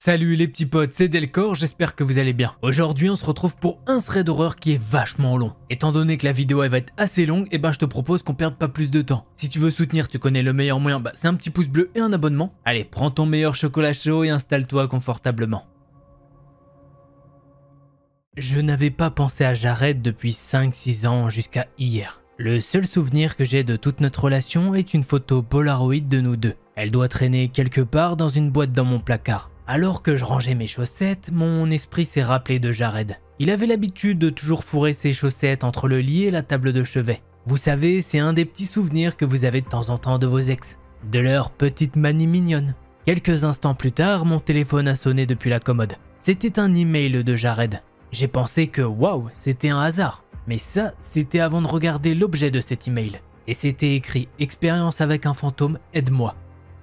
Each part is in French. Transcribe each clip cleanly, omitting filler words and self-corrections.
Salut les petits potes, c'est Delcor, j'espère que vous allez bien. Aujourd'hui on se retrouve pour un thread d'horreur qui est vachement long. Étant donné que la vidéo elle va être assez longue, je te propose qu'on perde pas plus de temps. Si tu veux soutenir, tu connais le meilleur moyen, c'est un petit pouce bleu et un abonnement. Allez, prends ton meilleur chocolat chaud et installe-toi confortablement. Je n'avais pas pensé à Jared depuis 5-6 ans jusqu'à hier. Le seul souvenir que j'ai de toute notre relation est une photo Polaroid de nous deux. Elle doit traîner quelque part dans une boîte dans mon placard. Alors que je rangeais mes chaussettes, mon esprit s'est rappelé de Jared. Il avait l'habitude de toujours fourrer ses chaussettes entre le lit et la table de chevet. Vous savez, c'est un des petits souvenirs que vous avez de temps en temps de vos ex. De leur petite manie mignonne. Quelques instants plus tard, mon téléphone a sonné depuis la commode. C'était un email de Jared. J'ai pensé que waouh, c'était un hasard. Mais ça, c'était avant de regarder l'objet de cet email. Et c'était écrit « Expérience avec un fantôme, aide-moi ».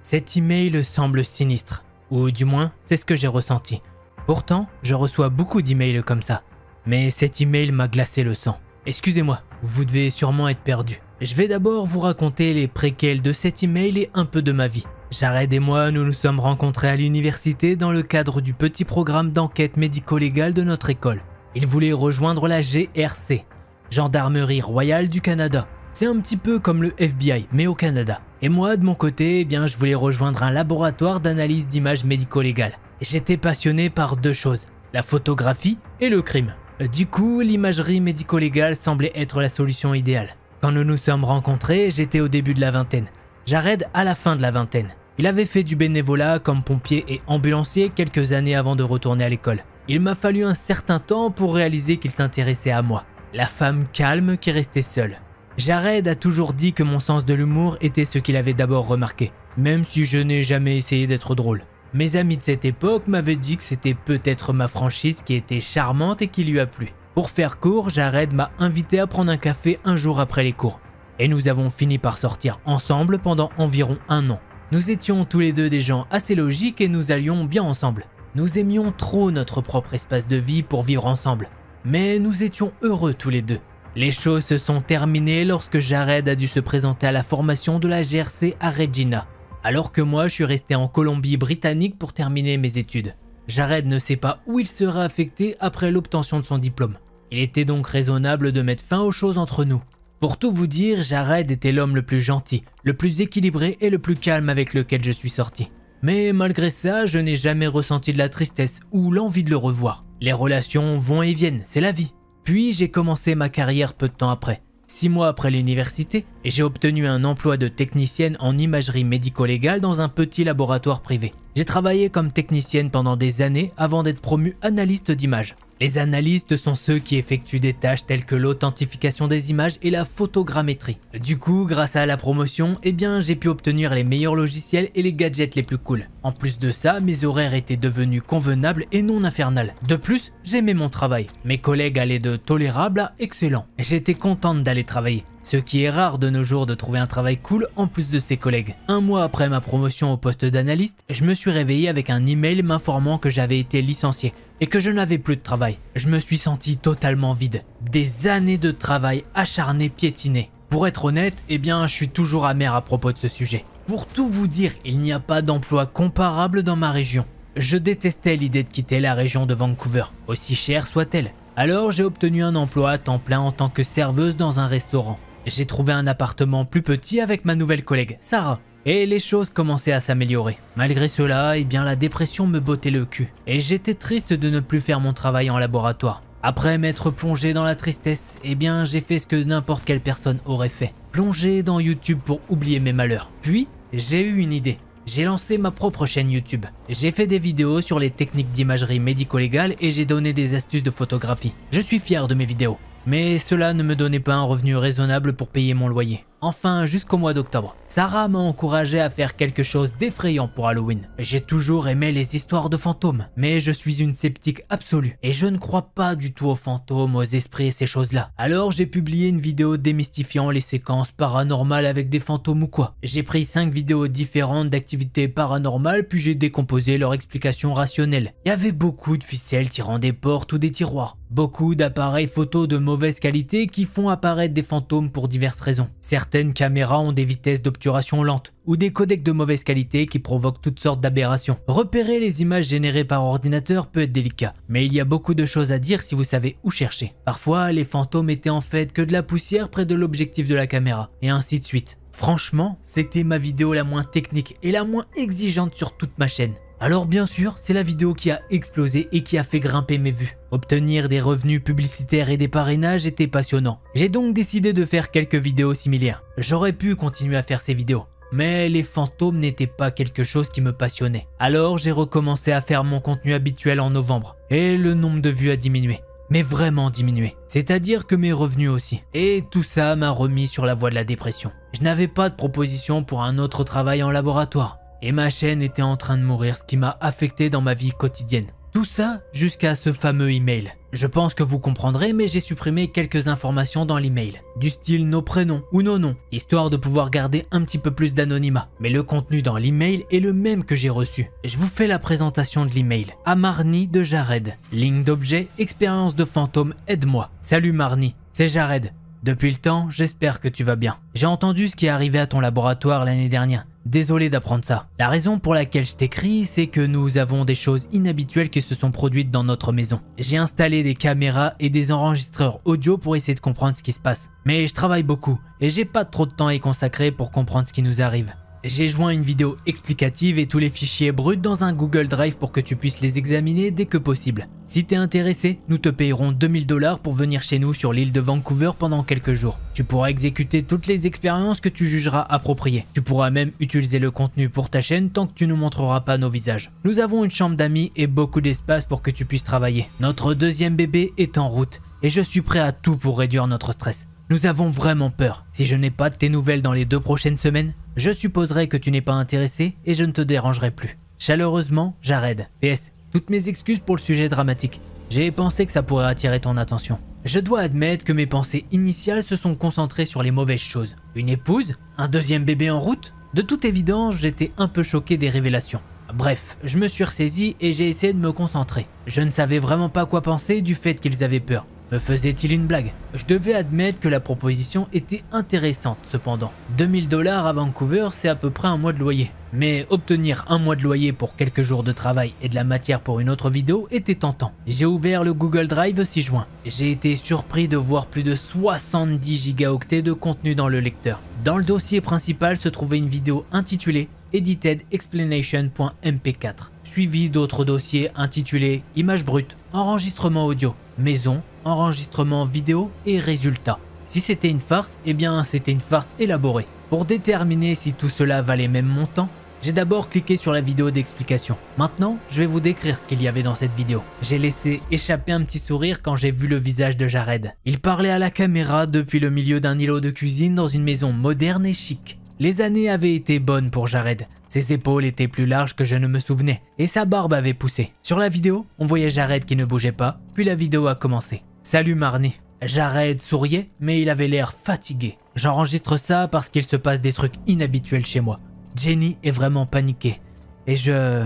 Cet email semble sinistre. Ou du moins, c'est ce que j'ai ressenti. Pourtant, je reçois beaucoup d'emails comme ça. Mais cet email m'a glacé le sang. Excusez-moi, vous devez sûrement être perdu. Je vais d'abord vous raconter les préquels de cet email et un peu de ma vie. Jared et moi, nous nous sommes rencontrés à l'université dans le cadre du petit programme d'enquête médico-légale de notre école. Il voulait rejoindre la GRC, Gendarmerie Royale du Canada. C'est un petit peu comme le FBI, mais au Canada. Et moi, de mon côté, je voulais rejoindre un laboratoire d'analyse d'images médico-légales. J'étais passionné par deux choses, la photographie et le crime. Du coup, l'imagerie médico-légale semblait être la solution idéale. Quand nous nous sommes rencontrés, j'étais au début de la vingtaine. Jared à la fin de la vingtaine. Il avait fait du bénévolat comme pompier et ambulancier quelques années avant de retourner à l'école. Il m'a fallu un certain temps pour réaliser qu'il s'intéressait à moi, la femme calme qui restait seule. Jared a toujours dit que mon sens de l'humour était ce qu'il avait d'abord remarqué, même si je n'ai jamais essayé d'être drôle. Mes amis de cette époque m'avaient dit que c'était peut-être ma franchise qui était charmante et qui lui a plu. Pour faire court, Jared m'a invité à prendre un café un jour après les cours. Et nous avons fini par sortir ensemble pendant environ 1 an. Nous étions tous les deux des gens assez logiques et nous allions bien ensemble. Nous aimions trop notre propre espace de vie pour vivre ensemble. Mais nous étions heureux tous les deux. Les choses se sont terminées lorsque Jared a dû se présenter à la formation de la GRC à Regina, alors que moi je suis resté en Colombie-Britannique pour terminer mes études. Jared ne sait pas où il sera affecté après l'obtention de son diplôme. Il était donc raisonnable de mettre fin aux choses entre nous. Pour tout vous dire, Jared était l'homme le plus gentil, le plus équilibré et le plus calme avec lequel je suis sorti. Mais malgré ça, je n'ai jamais ressenti de la tristesse ou l'envie de le revoir. Les relations vont et viennent, c'est la vie. Puis j'ai commencé ma carrière peu de temps après. 6 mois après l'université, j'ai obtenu un emploi de technicienne en imagerie médico-légale dans un petit laboratoire privé. J'ai travaillé comme technicienne pendant des années avant d'être promue analyste d'images. Les analystes sont ceux qui effectuent des tâches telles que l'authentification des images et la photogrammétrie. Du coup, grâce à la promotion, j'ai pu obtenir les meilleurs logiciels et les gadgets les plus cool. En plus de ça, mes horaires étaient devenus convenables et non infernales. De plus, j'aimais mon travail. Mes collègues allaient de tolérable à excellent. J'étais contente d'aller travailler. Ce qui est rare de nos jours de trouver un travail cool en plus de ses collègues. 1 mois après ma promotion au poste d'analyste, je me suis réveillé avec un email m'informant que j'avais été licencié et que je n'avais plus de travail. Je me suis senti totalement vide. Des années de travail acharné piétiné. Pour être honnête, je suis toujours amer à propos de ce sujet. Pour tout vous dire, il n'y a pas d'emploi comparable dans ma région. Je détestais l'idée de quitter la région de Vancouver, aussi chère soit-elle. Alors j'ai obtenu un emploi à temps plein en tant que serveuse dans un restaurant. J'ai trouvé un appartement plus petit avec ma nouvelle collègue, Sarah. Et les choses commençaient à s'améliorer. Malgré cela, la dépression me bottait le cul. Et j'étais triste de ne plus faire mon travail en laboratoire. Après m'être plongé dans la tristesse, j'ai fait ce que n'importe quelle personne aurait fait. Plonger dans YouTube pour oublier mes malheurs. Puis, j'ai eu une idée. J'ai lancé ma propre chaîne YouTube. J'ai fait des vidéos sur les techniques d'imagerie médico-légale et j'ai donné des astuces de photographie. Je suis fier de mes vidéos. Mais cela ne me donnait pas un revenu raisonnable pour payer mon loyer. Enfin, jusqu'au mois d'octobre, Sarah m'a encouragé à faire quelque chose d'effrayant pour Halloween. J'ai toujours aimé les histoires de fantômes, mais je suis une sceptique absolue et je ne crois pas du tout aux fantômes, aux esprits et ces choses-là. Alors j'ai publié une vidéo démystifiant les séquences paranormales avec des fantômes ou quoi. J'ai pris 5 vidéos différentes d'activités paranormales puis j'ai décomposé leur explication rationnelle. Il y avait beaucoup de ficelles tirant des portes ou des tiroirs. Beaucoup d'appareils photo de mauvaise qualité qui font apparaître des fantômes pour diverses raisons. Certains Certaines caméras ont des vitesses d'obturation lentes ou des codecs de mauvaise qualité qui provoquent toutes sortes d'aberrations. Repérer les images générées par ordinateur peut être délicat, mais il y a beaucoup de choses à dire si vous savez où chercher. Parfois, les fantômes étaient en fait que de la poussière près de l'objectif de la caméra, et ainsi de suite. Franchement, c'était ma vidéo la moins technique et la moins exigeante sur toute ma chaîne. Alors bien sûr, c'est la vidéo qui a explosé et qui a fait grimper mes vues. Obtenir des revenus publicitaires et des parrainages était passionnant. J'ai donc décidé de faire quelques vidéos similaires. J'aurais pu continuer à faire ces vidéos, mais les fantômes n'étaient pas quelque chose qui me passionnait. Alors j'ai recommencé à faire mon contenu habituel en novembre, et le nombre de vues a diminué. Mais vraiment diminué. C'est-à-dire que mes revenus aussi. Et tout ça m'a remis sur la voie de la dépression. Je n'avais pas de proposition pour un autre travail en laboratoire. Et ma chaîne était en train de mourir, ce qui m'a affecté dans ma vie quotidienne. Tout ça jusqu'à ce fameux email. Je pense que vous comprendrez, mais j'ai supprimé quelques informations dans l'email. Du style nos prénoms ou nos noms, histoire de pouvoir garder un petit peu plus d'anonymat. Mais le contenu dans l'email est le même que j'ai reçu. Je vous fais la présentation de l'email. À Marnie de Jared. Ligne d'objet, expérience de fantôme, aide-moi. Salut Marnie, c'est Jared. Depuis le temps, j'espère que tu vas bien. J'ai entendu ce qui est arrivé à ton laboratoire l'année dernière. Désolé d'apprendre ça. La raison pour laquelle je t'écris, c'est que nous avons des choses inhabituelles qui se sont produites dans notre maison. J'ai installé des caméras et des enregistreurs audio pour essayer de comprendre ce qui se passe. Mais je travaille beaucoup et j'ai pas trop de temps à y consacrer pour comprendre ce qui nous arrive. J'ai joint une vidéo explicative et tous les fichiers bruts dans un Google Drive pour que tu puisses les examiner dès que possible. Si t'es intéressé, nous te payerons 2000 $ pour venir chez nous sur l'île de Vancouver pendant quelques jours. Tu pourras exécuter toutes les expériences que tu jugeras appropriées. Tu pourras même utiliser le contenu pour ta chaîne tant que tu ne montreras pas nos visages. Nous avons une chambre d'amis et beaucoup d'espace pour que tu puisses travailler. Notre deuxième bébé est en route et je suis prêt à tout pour réduire notre stress. Nous avons vraiment peur. Si je n'ai pas de tes nouvelles dans les 2 prochaines semaines, je supposerai que tu n'es pas intéressé et je ne te dérangerai plus. Chaleureusement, Jared. PS, toutes mes excuses pour le sujet dramatique. J'ai pensé que ça pourrait attirer ton attention. Je dois admettre que mes pensées initiales se sont concentrées sur les mauvaises choses. Une épouse? Un deuxième bébé en route? De toute évidence, j'étais un peu choqué des révélations. Bref, je me suis ressaisi et j'ai essayé de me concentrer. Je ne savais vraiment pas quoi penser du fait qu'ils avaient peur. Me faisait-il une blague? Je devais admettre que la proposition était intéressante cependant. 2000 $ à Vancouver, c'est à peu près un mois de loyer. Mais obtenir un mois de loyer pour quelques jours de travail et de la matière pour une autre vidéo était tentant. J'ai ouvert le Google Drive 6 juin. J'ai été surpris de voir plus de 70 gigaoctets de contenu dans le lecteur. Dans le dossier principal se trouvait une vidéo intitulée Edited Explanation.mp4, suivi d'autres dossiers intitulés Images brutes, enregistrement audio, maison, enregistrement vidéo et résultats. Si c'était une farce, eh bien c'était une farce élaborée. Pour déterminer si tout cela valait même mon temps, j'ai d'abord cliqué sur la vidéo d'explication. Maintenant, je vais vous décrire ce qu'il y avait dans cette vidéo. J'ai laissé échapper un petit sourire quand j'ai vu le visage de Jared. Il parlait à la caméra depuis le milieu d'un îlot de cuisine dans une maison moderne et chic. Les années avaient été bonnes pour Jared. Ses épaules étaient plus larges que je ne me souvenais et sa barbe avait poussé. Sur la vidéo, on voyait Jared qui ne bougeait pas, puis la vidéo a commencé. Salut Marnie. Jared souriait, mais il avait l'air fatigué. J'enregistre ça parce qu'il se passe des trucs inhabituels chez moi. Jenny est vraiment paniquée. Et je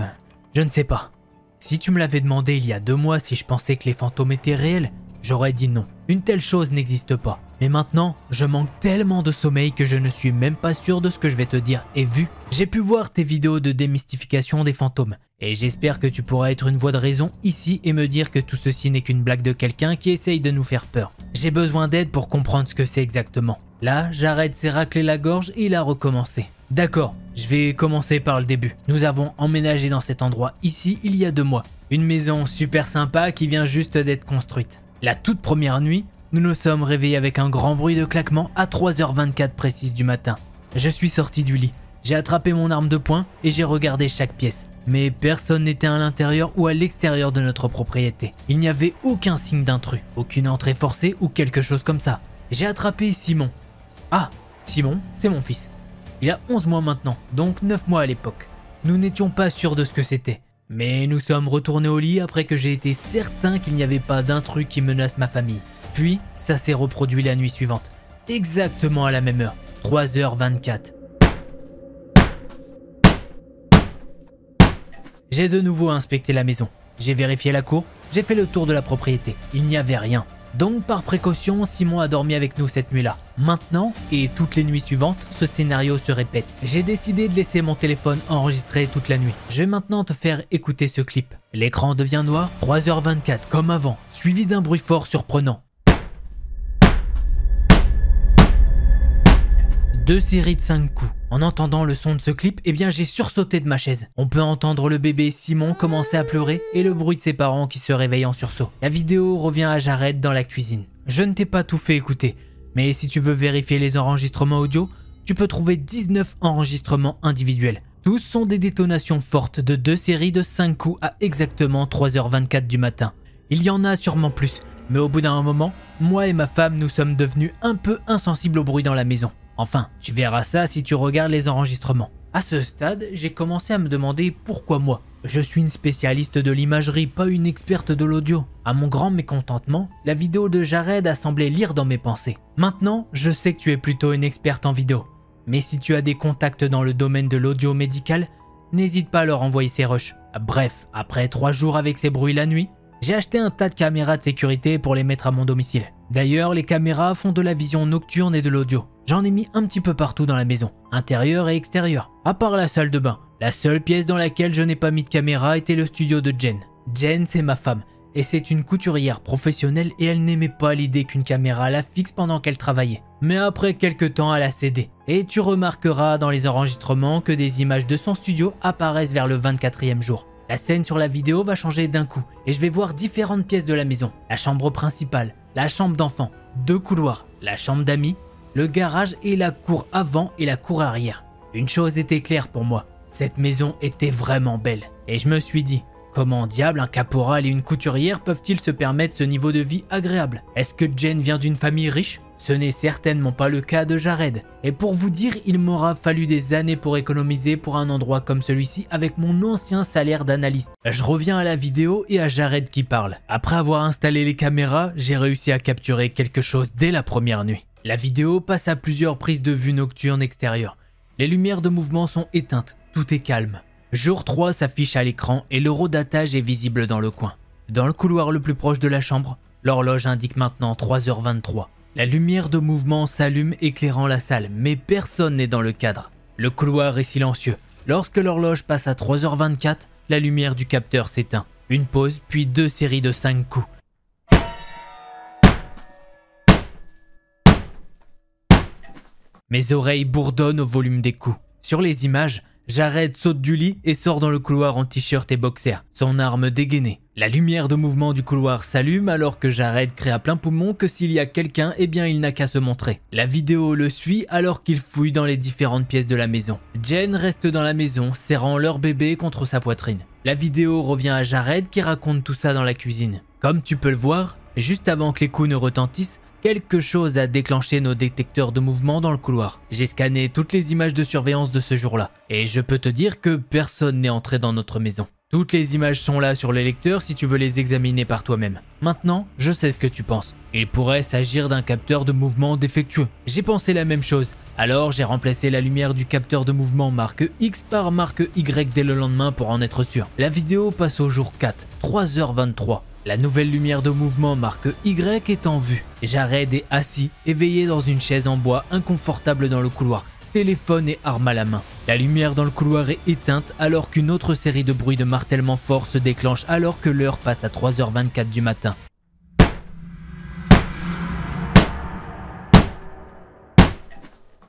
ne sais pas. Si tu me l'avais demandé il y a 2 mois si je pensais que les fantômes étaient réels, j'aurais dit non. Une telle chose n'existe pas. Mais maintenant, je manque tellement de sommeil que je ne suis même pas sûr de ce que je vais te dire. Et vu, j'ai pu voir tes vidéos de démystification des fantômes. Et j'espère que tu pourras être une voix de raison ici et me dire que tout ceci n'est qu'une blague de quelqu'un qui essaye de nous faire peur. J'ai besoin d'aide pour comprendre ce que c'est exactement. Là, Jared s'est raclé la gorge et il a recommencé. D'accord, je vais commencer par le début. Nous avons emménagé dans cet endroit ici il y a 2 mois. Une maison super sympa qui vient juste d'être construite. La toute première nuit, nous nous sommes réveillés avec un grand bruit de claquement à 3h24 précise du matin. Je suis sorti du lit, j'ai attrapé mon arme de poing et j'ai regardé chaque pièce. Mais personne n'était à l'intérieur ou à l'extérieur de notre propriété. Il n'y avait aucun signe d'intrus, aucune entrée forcée ou quelque chose comme ça. J'ai attrapé Simon. Ah, Simon, c'est mon fils. Il a 11 mois maintenant, donc 9 mois à l'époque. Nous n'étions pas sûrs de ce que c'était. Mais nous sommes retournés au lit après que j'ai été certain qu'il n'y avait pas d'intrus qui menace ma famille. Puis, ça s'est reproduit la nuit suivante. Exactement à la même heure, 3h24. J'ai de nouveau inspecté la maison. J'ai vérifié la cour, j'ai fait le tour de la propriété. Il n'y avait rien. Donc par précaution, Simon a dormi avec nous cette nuit-là. Maintenant, et toutes les nuits suivantes, ce scénario se répète. J'ai décidé de laisser mon téléphone enregistrer toute la nuit. Je vais maintenant te faire écouter ce clip. L'écran devient noir, 3h24 comme avant, suivi d'un bruit fort surprenant. 2 séries de 5 coups. En entendant le son de ce clip, eh bien j'ai sursauté de ma chaise. On peut entendre le bébé Simon commencer à pleurer et le bruit de ses parents qui se réveillent en sursaut. La vidéo revient à Jared dans la cuisine. Je ne t'ai pas tout fait écouter. Mais si tu veux vérifier les enregistrements audio, tu peux trouver 19 enregistrements individuels. Tous sont des détonations fortes de 2 séries de 5 coups à exactement 3h24 du matin. Il y en a sûrement plus, mais au bout d'un moment, moi et ma femme nous sommes devenus un peu insensibles au bruit dans la maison. Enfin, tu verras ça si tu regardes les enregistrements. À ce stade, j'ai commencé à me demander pourquoi moi. Je suis une spécialiste de l'imagerie, pas une experte de l'audio. À mon grand mécontentement, la vidéo de Jared a semblé lire dans mes pensées. Maintenant, je sais que tu es plutôt une experte en vidéo. Mais si tu as des contacts dans le domaine de l'audio médical, n'hésite pas à leur envoyer ces rushs. Bref, après 3 jours avec ces bruits la nuit, j'ai acheté un tas de caméras de sécurité pour les mettre à mon domicile. D'ailleurs, les caméras font de la vision nocturne et de l'audio. J'en ai mis un petit peu partout dans la maison, intérieur et extérieur, à part la salle de bain. La seule pièce dans laquelle je n'ai pas mis de caméra était le studio de Jen. Jen, c'est ma femme, et c'est une couturière professionnelle et elle n'aimait pas l'idée qu'une caméra la fixe pendant qu'elle travaillait. Mais après quelques temps, elle a cédé. Et tu remarqueras dans les enregistrements que des images de son studio apparaissent vers le 24e jour. La scène sur la vidéo va changer d'un coup et je vais voir différentes pièces de la maison. La chambre principale, la chambre d'enfant, 2 couloirs, la chambre d'amis, le garage et la cour avant et la cour arrière. Une chose était claire pour moi, cette maison était vraiment belle. Et je me suis dit, comment diable un caporal et une couturière peuvent-ils se permettre ce niveau de vie agréable? Est-ce que Jen vient d'une famille riche? Ce n'est certainement pas le cas de Jared. Et pour vous dire, il m'aura fallu des années pour économiser pour un endroit comme celui-ci avec mon ancien salaire d'analyste. Je reviens à la vidéo et à Jared qui parle. Après avoir installé les caméras, j'ai réussi à capturer quelque chose dès la première nuit. La vidéo passe à plusieurs prises de vue nocturnes extérieures. Les lumières de mouvement sont éteintes, tout est calme. Jour 3 s'affiche à l'écran et l'horodatage est visible dans le coin. Dans le couloir le plus proche de la chambre, l'horloge indique maintenant 3h23. La lumière de mouvement s'allume éclairant la salle, mais personne n'est dans le cadre. Le couloir est silencieux. Lorsque l'horloge passe à 3h24, la lumière du capteur s'éteint. Une pause, puis 2 séries de 5 coups. Mes oreilles bourdonnent au volume des coups. Sur les images, Jared saute du lit et sort dans le couloir en t-shirt et boxer, son arme dégainée. La lumière de mouvement du couloir s'allume alors que Jared crie à plein poumon que s'il y a quelqu'un, eh bien il n'a qu'à se montrer. La vidéo le suit alors qu'il fouille dans les différentes pièces de la maison. Jen reste dans la maison, serrant leur bébé contre sa poitrine. La vidéo revient à Jared qui raconte tout ça dans la cuisine. Comme tu peux le voir, juste avant que les coups ne retentissent, quelque chose a déclenché nos détecteurs de mouvement dans le couloir. J'ai scanné toutes les images de surveillance de ce jour-là. Et je peux te dire que personne n'est entré dans notre maison. Toutes les images sont là sur les lecteurs si tu veux les examiner par toi-même. Maintenant, je sais ce que tu penses. Il pourrait s'agir d'un capteur de mouvement défectueux. J'ai pensé la même chose. Alors j'ai remplacé la lumière du capteur de mouvement marque X par marque Y dès le lendemain pour en être sûr. La vidéo passe au jour 4, 3h23. La nouvelle lumière de mouvement marque Y est en vue. Jared est assis, éveillé dans une chaise en bois inconfortable dans le couloir, téléphone et arme à la main. La lumière dans le couloir est éteinte alors qu'une autre série de bruits de martèlement fort se déclenche alors que l'heure passe à 3h24 du matin.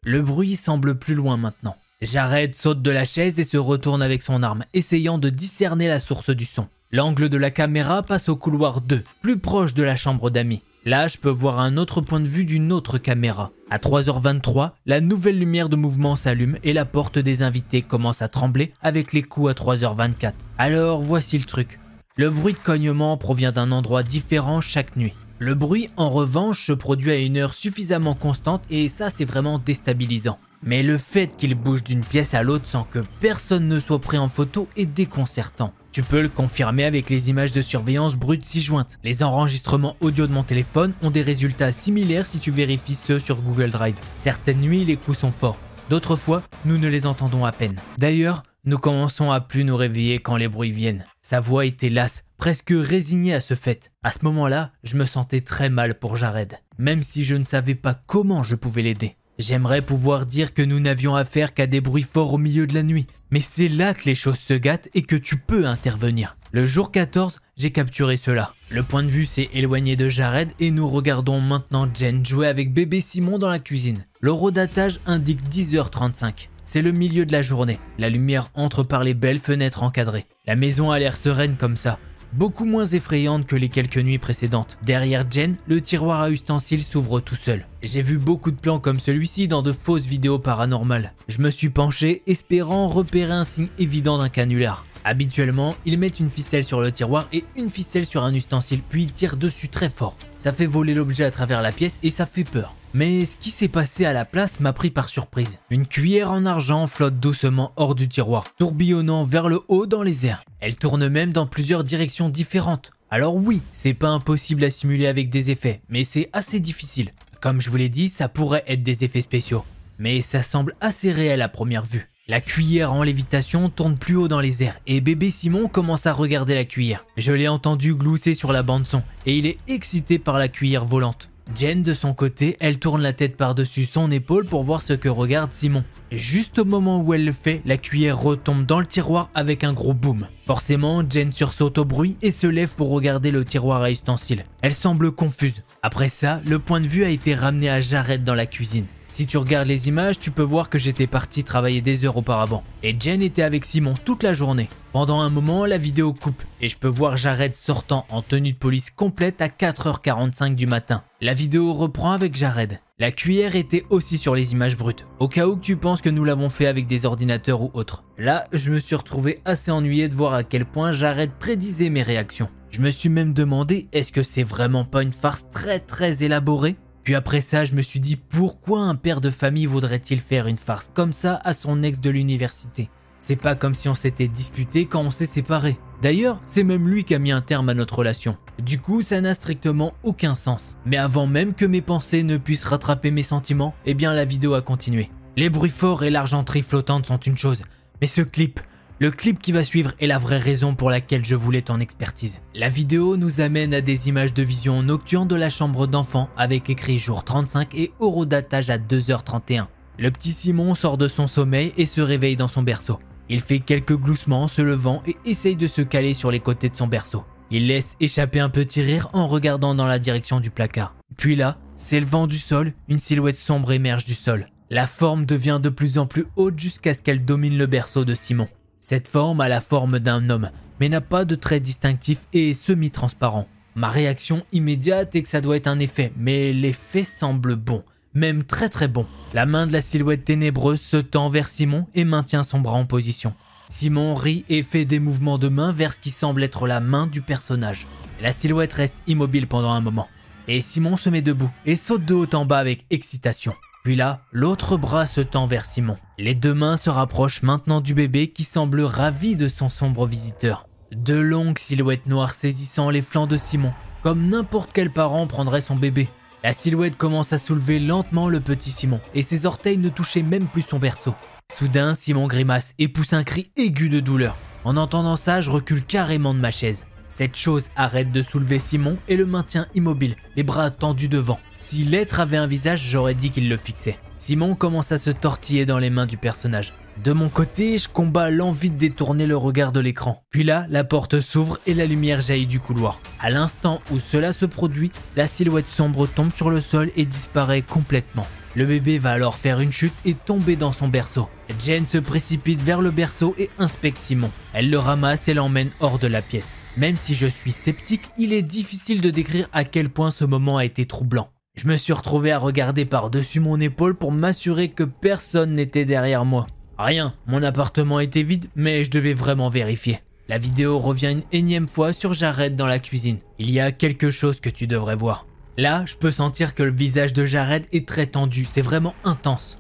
Le bruit semble plus loin maintenant. Jared saute de la chaise et se retourne avec son arme, essayant de discerner la source du son. L'angle de la caméra passe au couloir 2, plus proche de la chambre d'amis. Là, je peux voir un autre point de vue d'une autre caméra. À 3h23, la nouvelle lumière de mouvement s'allume et la porte des invités commence à trembler avec les coups à 3h24. Alors, voici le truc. Le bruit de cognement provient d'un endroit différent chaque nuit. Le bruit, en revanche, se produit à une heure suffisamment constante et ça, c'est vraiment déstabilisant. Mais le fait qu'il bouge d'une pièce à l'autre sans que personne ne soit pris en photo est déconcertant. Tu peux le confirmer avec les images de surveillance brutes ci-jointes. Les enregistrements audio de mon téléphone ont des résultats similaires si tu vérifies ceux sur Google Drive. Certaines nuits, les coups sont forts. D'autres fois, nous ne les entendons à peine. D'ailleurs, Nous commençons à plus nous réveiller quand les bruits viennent. Sa voix était lasse, presque résignée à ce fait. À ce moment-là, je me sentais très mal pour Jared, même si je ne savais pas comment je pouvais l'aider. J'aimerais pouvoir dire que nous n'avions affaire qu'à des bruits forts au milieu de la nuit, mais c'est là que les choses se gâtent et que tu peux intervenir. Le jour 14, j'ai capturé cela. Le point de vue s'est éloigné de Jared et nous regardons maintenant Jen jouer avec bébé Simon dans la cuisine. L'horodatage indique 10h35. C'est le milieu de la journée. La lumière entre par les belles fenêtres encadrées. La maison a l'air sereine comme ça. Beaucoup moins effrayante que les quelques nuits précédentes. Derrière Jen, le tiroir à ustensiles s'ouvre tout seul. J'ai vu beaucoup de plans comme celui-ci dans de fausses vidéos paranormales. Je me suis penché, espérant repérer un signe évident d'un canular. Habituellement, ils mettent une ficelle sur le tiroir et une ficelle sur un ustensile, puis ils tirent dessus très fort. Ça fait voler l'objet à travers la pièce et ça fait peur. Mais ce qui s'est passé à la place m'a pris par surprise. Une cuillère en argent flotte doucement hors du tiroir, tourbillonnant vers le haut dans les airs. Elle tourne même dans plusieurs directions différentes. Alors oui, c'est pas impossible à simuler avec des effets, mais c'est assez difficile. Comme je vous l'ai dit, ça pourrait être des effets spéciaux. Mais ça semble assez réel à première vue. La cuillère en lévitation tourne plus haut dans les airs et bébé Simon commence à regarder la cuillère. Je l'ai entendu glousser sur la bande son et il est excité par la cuillère volante. Jen de son côté, elle tourne la tête par-dessus son épaule pour voir ce que regarde Simon. Juste au moment où elle le fait, la cuillère retombe dans le tiroir avec un gros boom. Forcément, Jen sursaute au bruit et se lève pour regarder le tiroir à ustensiles. Elle semble confuse. Après ça, le point de vue a été ramené à Jared dans la cuisine. Si tu regardes les images, tu peux voir que j'étais parti travailler des heures auparavant. Et Jen était avec Simon toute la journée. Pendant un moment, la vidéo coupe et je peux voir Jared sortant en tenue de police complète à 4h45 du matin. La vidéo reprend avec Jared. La cuillère était aussi sur les images brutes, au cas où tu penses que nous l'avons fait avec des ordinateurs ou autres. Là, je me suis retrouvé assez ennuyé de voir à quel point Jared prédisait mes réactions. Je me suis même demandé, est-ce que c'est vraiment pas une farce très élaborée ? Puis après ça, je me suis dit pourquoi un père de famille voudrait-il faire une farce comme ça à son ex de l'université? C'est pas comme si on s'était disputé quand on s'est séparés. D'ailleurs, c'est même lui qui a mis un terme à notre relation. Du coup, ça n'a strictement aucun sens. Mais avant même que mes pensées ne puissent rattraper mes sentiments, eh bien la vidéo a continué. Les bruits forts et l'argenterie flottante sont une chose, mais ce clip, le clip qui va suivre est la vraie raison pour laquelle je voulais ton expertise. La vidéo nous amène à des images de vision nocturne de la chambre d'enfant avec écrit jour 35 et horodatage à 2h31. Le petit Simon sort de son sommeil et se réveille dans son berceau. Il fait quelques gloussements en se levant et essaye de se caler sur les côtés de son berceau. Il laisse échapper un petit rire en regardant dans la direction du placard. Puis là, s'élevant du sol, une silhouette sombre émerge du sol. La forme devient de plus en plus haute jusqu'à ce qu'elle domine le berceau de Simon. Cette forme a la forme d'un homme, mais n'a pas de traits distinctifs et est semi-transparent. Ma réaction immédiate est que ça doit être un effet, mais l'effet semble bon, même très bon. La main de la silhouette ténébreuse se tend vers Simon et maintient son bras en position. Simon rit et fait des mouvements de main vers ce qui semble être la main du personnage. La silhouette reste immobile pendant un moment, et Simon se met debout et saute de haut en bas avec excitation. Puis là, l'autre bras se tend vers Simon. Les deux mains se rapprochent maintenant du bébé qui semble ravi de son sombre visiteur. Deux longues silhouettes noires saisissant les flancs de Simon, comme n'importe quel parent prendrait son bébé. La silhouette commence à soulever lentement le petit Simon et ses orteils ne touchaient même plus son berceau. Soudain, Simon grimace et pousse un cri aigu de douleur. En entendant ça, je recule carrément de ma chaise. Cette chose arrête de soulever Simon et le maintient immobile, les bras tendus devant. Si l'être avait un visage, j'aurais dit qu'il le fixait. Simon commence à se tortiller dans les mains du personnage. De mon côté, je combats l'envie de détourner le regard de l'écran. Puis là, la porte s'ouvre et la lumière jaillit du couloir. À l'instant où cela se produit, la silhouette sombre tombe sur le sol et disparaît complètement. Le bébé va alors faire une chute et tomber dans son berceau. Jen se précipite vers le berceau et inspecte Simon. Elle le ramasse et l'emmène hors de la pièce. Même si je suis sceptique, il est difficile de décrire à quel point ce moment a été troublant. Je me suis retrouvé à regarder par-dessus mon épaule pour m'assurer que personne n'était derrière moi. Rien, mon appartement était vide, mais je devais vraiment vérifier. La vidéo revient une énième fois sur Jared dans la cuisine. Il y a quelque chose que tu devrais voir. Là, je peux sentir que le visage de Jared est très tendu, c'est vraiment intense.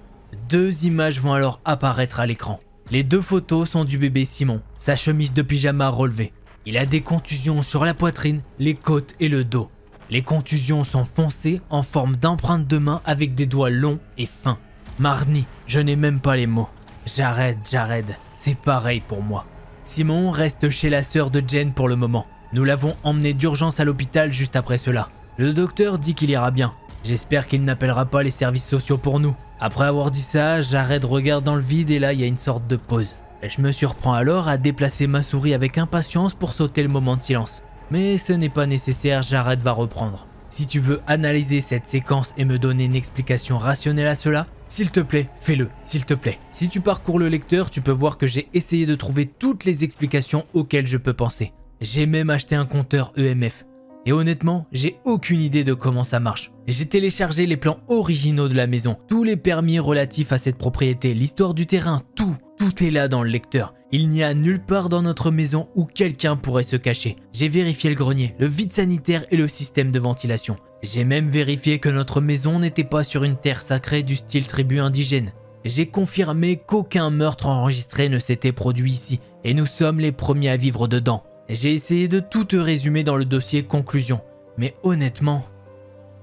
Deux images vont alors apparaître à l'écran. Les deux photos sont du bébé Simon, sa chemise de pyjama relevée. Il a des contusions sur la poitrine, les côtes et le dos. Les contusions sont foncées en forme d'empreintes de main avec des doigts longs et fins. Marni, je n'ai même pas les mots. Jared. c'est pareil pour moi. Simon reste chez la sœur de Jen pour le moment. Nous l'avons emmené d'urgence à l'hôpital juste après cela. Le docteur dit qu'il ira bien. J'espère qu'il n'appellera pas les services sociaux pour nous. Après avoir dit ça, Jared regarde dans le vide et là il y a une sorte de pause. Je me surprends alors à déplacer ma souris avec impatience pour sauter le moment de silence. Mais ce n'est pas nécessaire, Jared va reprendre. Si tu veux analyser cette séquence et me donner une explication rationnelle à cela, s'il te plaît, fais-le, s'il te plaît. Si tu parcours le lecteur, tu peux voir que j'ai essayé de trouver toutes les explications auxquelles je peux penser. J'ai même acheté un compteur EMF. Et honnêtement, j'ai aucune idée de comment ça marche. J'ai téléchargé les plans originaux de la maison, tous les permis relatifs à cette propriété, l'histoire du terrain, tout est là dans le lecteur. Il n'y a nulle part dans notre maison où quelqu'un pourrait se cacher. J'ai vérifié le grenier, le vide sanitaire et le système de ventilation. J'ai même vérifié que notre maison n'était pas sur une terre sacrée du style tribu indigène. J'ai confirmé qu'aucun meurtre enregistré ne s'était produit ici et nous sommes les premiers à vivre dedans. J'ai essayé de tout te résumer dans le dossier conclusion, mais honnêtement,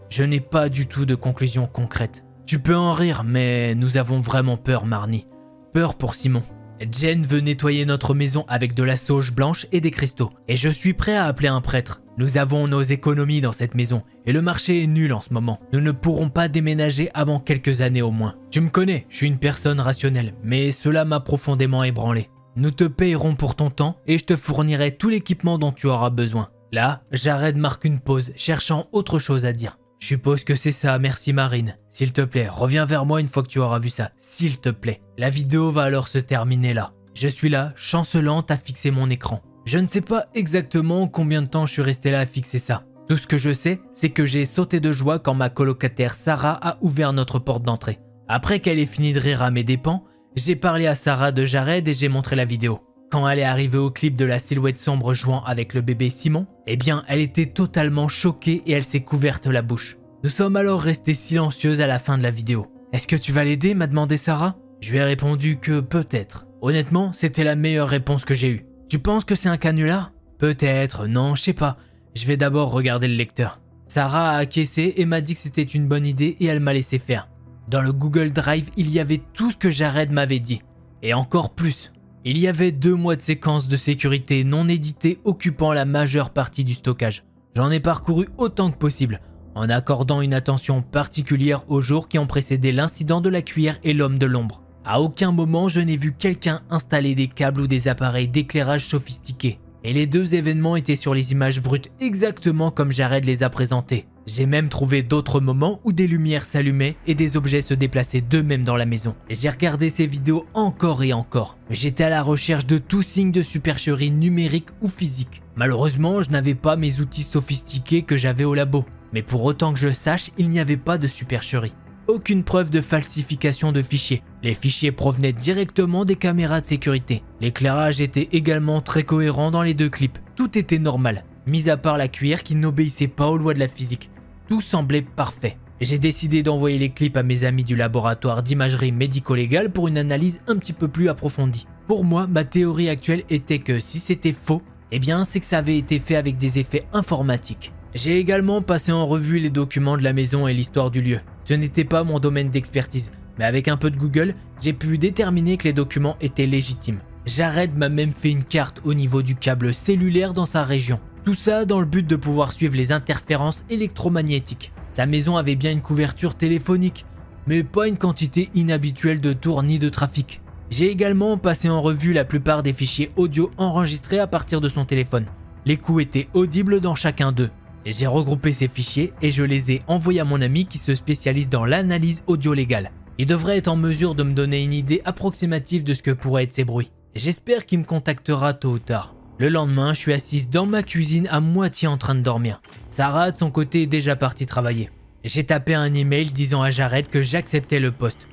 je n'ai pas du tout de conclusion concrète. Tu peux en rire, mais nous avons vraiment peur, Marnie. Peur pour Simon. Jen veut nettoyer notre maison avec de la sauge blanche et des cristaux, et je suis prêt à appeler un prêtre. Nous avons nos économies dans cette maison, et le marché est nul en ce moment. Nous ne pourrons pas déménager avant quelques années au moins. Tu me connais, je suis une personne rationnelle, mais cela m'a profondément ébranlé. Nous te payerons pour ton temps et je te fournirai tout l'équipement dont tu auras besoin. Là, Jared marque une pause, cherchant autre chose à dire. Je suppose que c'est ça, merci Marine. S'il te plaît, reviens vers moi une fois que tu auras vu ça, s'il te plaît. La vidéo va alors se terminer là. Je suis là, chancelante à fixer mon écran. Je ne sais pas exactement combien de temps je suis resté là à fixer ça. Tout ce que je sais, c'est que j'ai sauté de joie quand ma colocataire Sarah a ouvert notre porte d'entrée. Après qu'elle ait fini de rire à mes dépens, j'ai parlé à Sarah de Jared et j'ai montré la vidéo. Quand elle est arrivée au clip de la silhouette sombre jouant avec le bébé Simon, eh bien elle était totalement choquée et elle s'est couverte la bouche. Nous sommes alors restés silencieuses à la fin de la vidéo. « Est-ce que tu vas l'aider ?» m'a demandé Sarah. Je lui ai répondu que peut-être. Honnêtement, c'était la meilleure réponse que j'ai eue. « Tu penses que c'est un canular ?» Peut-être, non, je sais pas. Je vais d'abord regarder le lecteur. Sarah a acquiescé et m'a dit que c'était une bonne idée et elle m'a laissé faire. Dans le Google Drive, il y avait tout ce que Jared m'avait dit. Et encore plus. Il y avait 2 mois de séquences de sécurité non éditées occupant la majeure partie du stockage. J'en ai parcouru autant que possible, en accordant une attention particulière aux jours qui ont précédé l'incident de la cuillère et l'homme de l'ombre. À aucun moment je n'ai vu quelqu'un installer des câbles ou des appareils d'éclairage sophistiqués. Et les 2 événements étaient sur les images brutes exactement comme Jared les a présentées. J'ai même trouvé d'autres moments où des lumières s'allumaient et des objets se déplaçaient d'eux-mêmes dans la maison. J'ai regardé ces vidéos encore et encore. J'étais à la recherche de tout signe de supercherie numérique ou physique. Malheureusement, je n'avais pas mes outils sophistiqués que j'avais au labo. Mais pour autant que je sache, il n'y avait pas de supercherie. Aucune preuve de falsification de fichiers. Les fichiers provenaient directement des caméras de sécurité. L'éclairage était également très cohérent dans les 2 clips. Tout était normal, mis à part la cuillère qui n'obéissait pas aux lois de la physique. Tout semblait parfait. J'ai décidé d'envoyer les clips à mes amis du laboratoire d'imagerie médico-légale pour une analyse un petit peu plus approfondie. Pour moi, ma théorie actuelle était que si c'était faux, eh bien c'est que ça avait été fait avec des effets informatiques. J'ai également passé en revue les documents de la maison et l'histoire du lieu. Ce n'était pas mon domaine d'expertise, mais avec un peu de Google, j'ai pu déterminer que les documents étaient légitimes. Jared m'a même fait une carte au niveau du câble cellulaire dans sa région. Tout ça dans le but de pouvoir suivre les interférences électromagnétiques. Sa maison avait bien une couverture téléphonique, mais pas une quantité inhabituelle de tours ni de trafic. J'ai également passé en revue la plupart des fichiers audio enregistrés à partir de son téléphone. Les coups étaient audibles dans chacun d'eux. J'ai regroupé ces fichiers et je les ai envoyés à mon ami qui se spécialise dans l'analyse audio légale. Il devrait être en mesure de me donner une idée approximative de ce que pourraient être ces bruits. J'espère qu'il me contactera tôt ou tard. Le lendemain, je suis assise dans ma cuisine à moitié en train de dormir. Sarah, de son côté, est déjà partie travailler. J'ai tapé un email disant à Jared que j'acceptais le poste.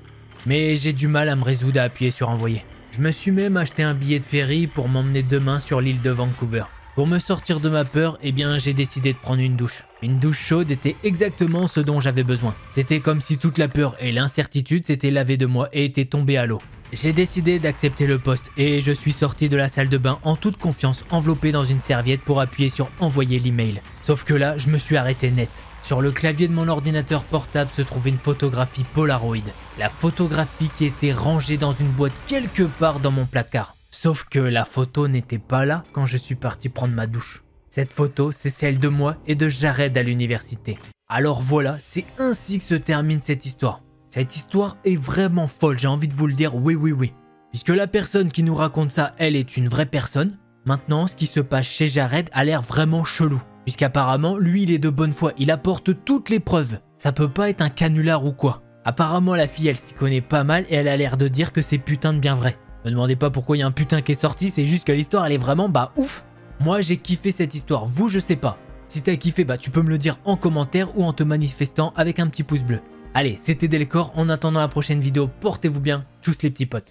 Mais j'ai du mal à me résoudre à appuyer sur envoyer. Je me suis même acheté un billet de ferry pour m'emmener demain sur l'île de Vancouver. Pour me sortir de ma peur, eh bien j'ai décidé de prendre une douche. Une douche chaude était exactement ce dont j'avais besoin. C'était comme si toute la peur et l'incertitude s'étaient lavées de moi et étaient tombées à l'eau. J'ai décidé d'accepter le poste et je suis sorti de la salle de bain en toute confiance, enveloppé dans une serviette pour appuyer sur envoyer l'email. Sauf que là, je me suis arrêté net. Sur le clavier de mon ordinateur portable se trouvait une photographie Polaroid. La photographie qui était rangée dans une boîte quelque part dans mon placard. Sauf que la photo n'était pas là quand je suis parti prendre ma douche. Cette photo, c'est celle de moi et de Jared à l'université. Alors voilà, c'est ainsi que se termine cette histoire. Cette histoire est vraiment folle, j'ai envie de vous le dire, oui. Puisque la personne qui nous raconte ça, elle est une vraie personne. Maintenant, ce qui se passe chez Jared a l'air vraiment chelou. Puisqu'apparemment, lui, il est de bonne foi, il apporte toutes les preuves. Ça peut pas être un canular ou quoi. Apparemment, la fille, elle s'y connaît pas mal et elle a l'air de dire que c'est putain de bien vrai. Me demandez pas pourquoi il y a un putain qui est sorti, c'est juste que l'histoire, elle est vraiment, ouf. Moi, j'ai kiffé cette histoire, vous, je sais pas. Si t'as kiffé, tu peux me le dire en commentaire ou en te manifestant avec un petit pouce bleu. Allez, c'était Delcor, en attendant la prochaine vidéo, portez-vous bien, tchuss les petits potes.